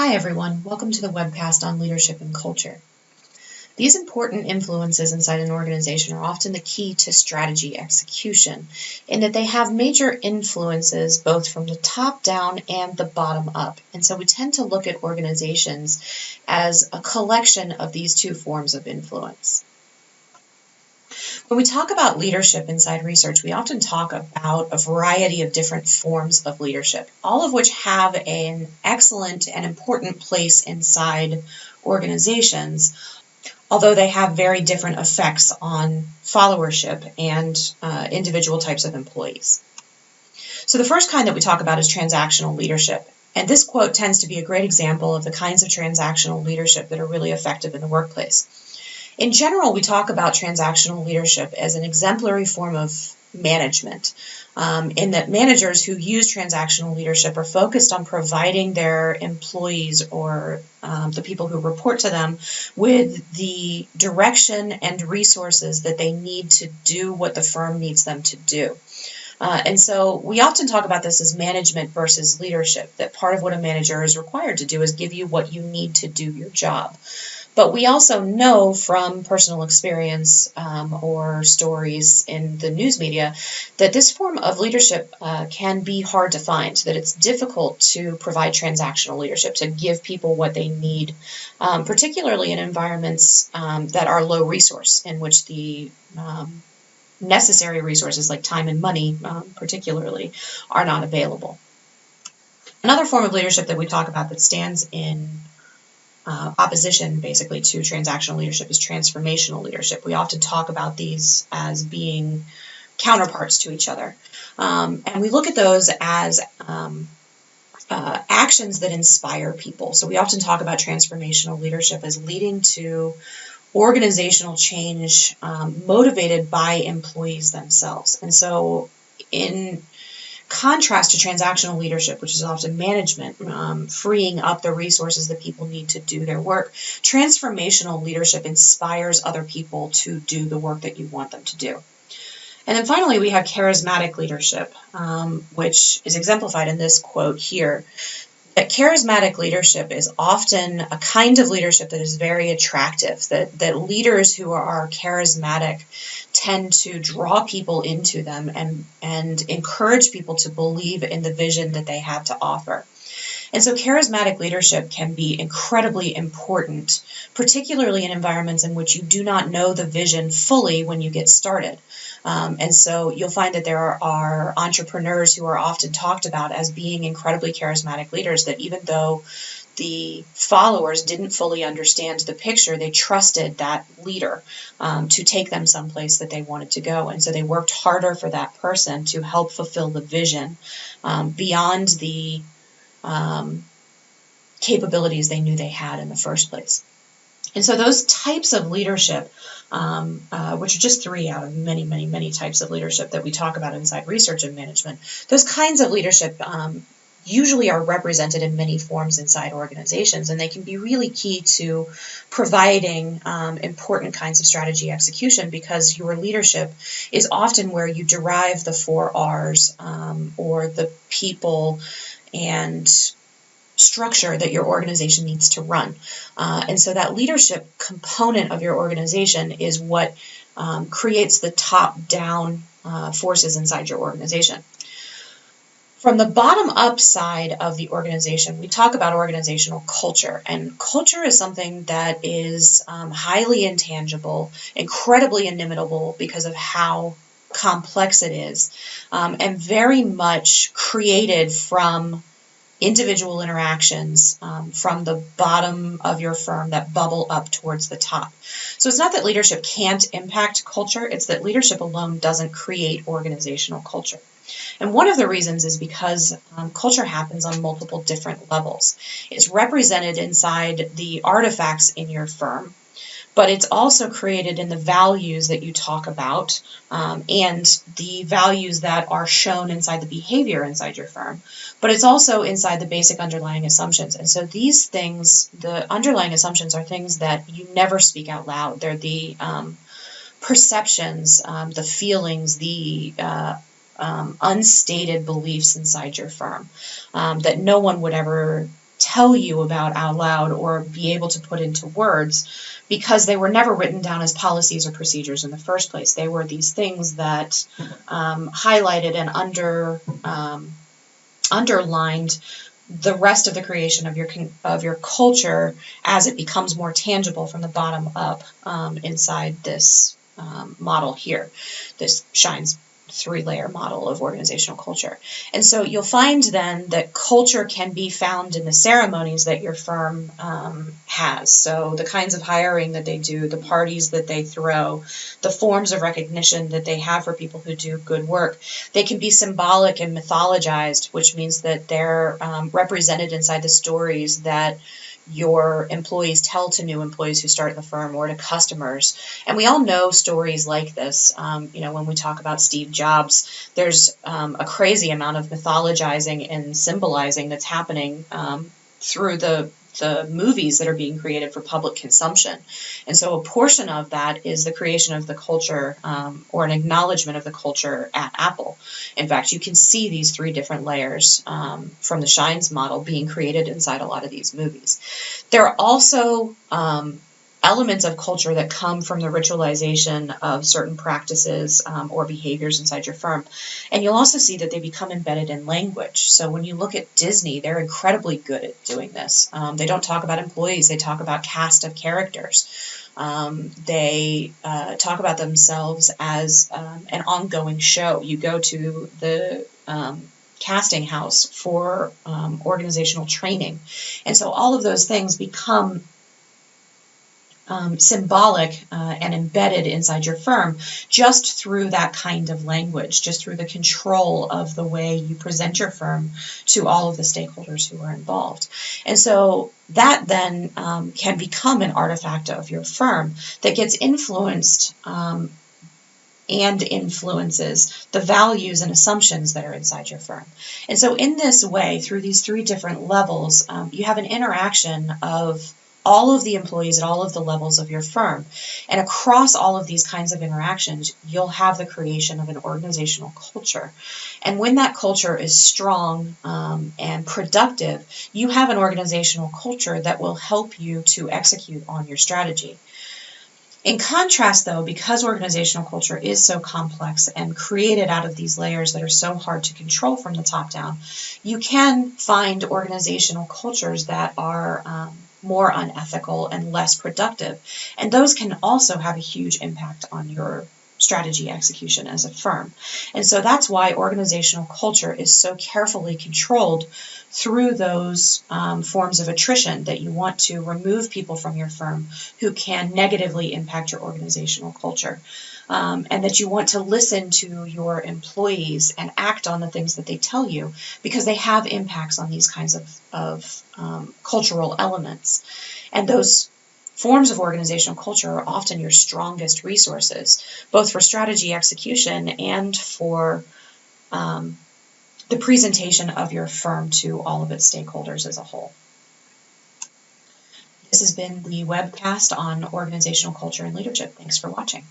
Hi everyone, welcome to the webcast on leadership and culture. These important influences inside an organization are often the key to strategy execution, in that they have major influences both from the top down and the bottom up. And so we tend to look at organizations as a collection of these two forms of influence. When we talk about leadership inside research, we often talk about a variety of different forms of leadership, all of which have an excellent and important place inside organizations, although they have very different effects on followership and individual types of employees. So the first kind that we talk about is transactional leadership. And this quote tends to be a great example of the kinds of transactional leadership that are really effective in the workplace. In general, we talk about transactional leadership as an exemplary form of management, in that managers who use transactional leadership are focused on providing their employees or the people who report to them with the direction and resources that they need to do what the firm needs them to do. And so we often talk about this as management versus leadership, that part of what a manager is required to do is give you what you need to do your job. But we also know from personal experience or stories in the news media that this form of leadership can be hard to find, that it's difficult to provide transactional leadership, to give people what they need, particularly in environments that are low resource, in which the necessary resources like time and money particularly are not available. Another form of leadership that we talk about that stands in opposition basically to transactional leadership is transformational leadership. We often talk about these as being counterparts to each other. And we look at those as actions that inspire people. So we often talk about transformational leadership as leading to organizational change motivated by employees themselves. And so in contrast to transactional leadership, which is often management, freeing up the resources that people need to do their work, transformational leadership inspires other people to do the work that you want them to do. And then finally, we have charismatic leadership, which is exemplified in this quote here. That charismatic leadership is often a kind of leadership that is very attractive, that leaders who are charismatic tend to draw people into them and encourage people to believe in the vision that they have to offer. And so charismatic leadership can be incredibly important, particularly in environments in which you do not know the vision fully when you get started. And so you'll find that there are entrepreneurs who are often talked about as being incredibly charismatic leaders, that even though the followers didn't fully understand the picture, they trusted that leader to take them someplace that they wanted to go. And so they worked harder for that person to help fulfill the vision beyond the capabilities they knew they had in the first place. And so those types of leadership, which are just three out of many, many, many types of leadership that we talk about inside research and management, those kinds of leadership usually are represented in many forms inside organizations, and they can be really key to providing important kinds of strategy execution, because your leadership is often where you derive the 4 R's or the people and structure that your organization needs to run. And so that leadership component of your organization is what creates the top-down forces inside your organization. From the bottom-up side of the organization, we talk about organizational culture. And culture is something that is highly intangible, incredibly inimitable because of how complex it is, and very much created from individual interactions from the bottom of your firm that bubble up towards the top. So it's not that leadership can't impact culture, it's that leadership alone doesn't create organizational culture. And one of the reasons is because culture happens on multiple different levels. It's represented inside the artifacts in your firm, but it's also created in the values that you talk about and the values that are shown inside the behavior inside your firm. But it's also inside the basic underlying assumptions. And so these things, the underlying assumptions, are things that you never speak out loud. They're the perceptions, the feelings, the unstated beliefs inside your firm that no one would ever tell you about out loud or be able to put into words, because they were never written down as policies or procedures in the first place. They were these things that highlighted and underlined the rest of the creation of your culture as it becomes more tangible from the bottom up inside this model here, this SHINE's 3-layer model of organizational culture. And so you'll find then that culture can be found in the ceremonies that your firm has. So the kinds of hiring that they do, the parties that they throw, the forms of recognition that they have for people who do good work, they can be symbolic and mythologized, which means that they're represented inside the stories that your employees tell to new employees who start in the firm or to customers. And we all know stories like this. When we talk about Steve Jobs, there's a crazy amount of mythologizing and symbolizing that's happening through the movies that are being created for public consumption. And so a portion of that is the creation of the culture or an acknowledgement of the culture at Apple. In fact, you can see these 3 different layers from the SHINE's model being created inside a lot of these movies. There are also elements of culture that come from the ritualization of certain practices or behaviors inside your firm. And you'll also see that they become embedded in language. So when you look at Disney, they're incredibly good at doing this. They don't talk about employees, they talk about cast of characters. They talk about themselves as an ongoing show. You go to the casting house for organizational training. And so all of those things become symbolic and embedded inside your firm just through that kind of language, just through the control of the way you present your firm to all of the stakeholders who are involved. And so that then can become an artifact of your firm that gets influenced and influences the values and assumptions that are inside your firm. And so in this way, through these 3 different levels, you have an interaction of all of the employees at all of the levels of your firm. And across all of these kinds of interactions, you'll have the creation of an organizational culture. And when that culture is strong and productive, you have an organizational culture that will help you to execute on your strategy. In contrast, though, because organizational culture is so complex and created out of these layers that are so hard to control from the top down, you can find organizational cultures that are more unethical and less productive. And those can also have a huge impact on your strategy execution as a firm. And so that's why organizational culture is so carefully controlled through those forms of attrition, that you want to remove people from your firm who can negatively impact your organizational culture. And that you want to listen to your employees and act on the things that they tell you, because they have impacts on these kinds of cultural elements. And those forms of organizational culture are often your strongest resources, both for strategy execution and for the presentation of your firm to all of its stakeholders as a whole. This has been the webcast on organizational culture and leadership. Thanks for watching.